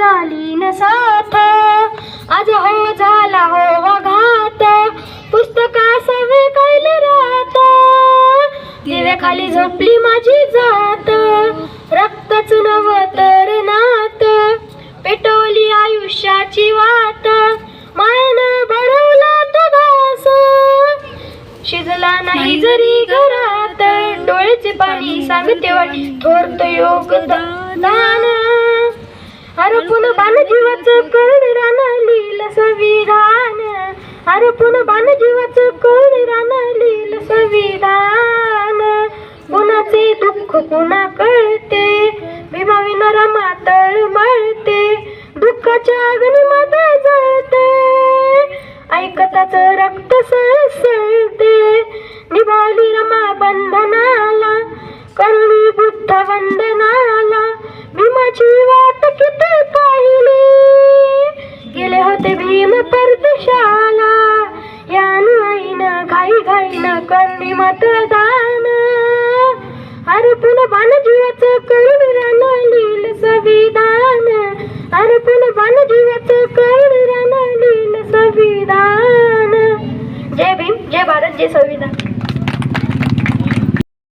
मिळाली न साथ, आज हो झाला हो वाघात, पुस्तकास वेकायले रात, दिव्याखाली झोपली माझी जात, रक्तच नव तर नात, पेटवली आयुष्याची वाट, मायनं बळवला तो घास, शिजला नाही जरी घरात, डोळ्याचे पाणी सांगते वाटी थोरत योगदान, हरपून बाण जीवाचं कर्ण रान लिहिलं संविधान, हरपून बाण जीवाचं कर्ण रान लिहिलं संविधान, कुणाचे दुःख कुणा कळते, भीमाविना रमा तळमळते, दुःखाच्या अग्नीमध्ये जळते, ऐकताच रक्त सळसळते, निभावली रमा बंधनाला, करुणी बुद्ध वंदनाला, भीमाची वाट किती पाहिली, गेले होते भीम परदेशाला, या अनुआईनं घाई घाईनं करणी मतदान, हरपून बाण जीवाचं करुण रान लिहिलं संविधान, हरपून बाण जीवाचं करुण रान लिहिलं संविधान. जय भीम, जय भारत, जय संविधान.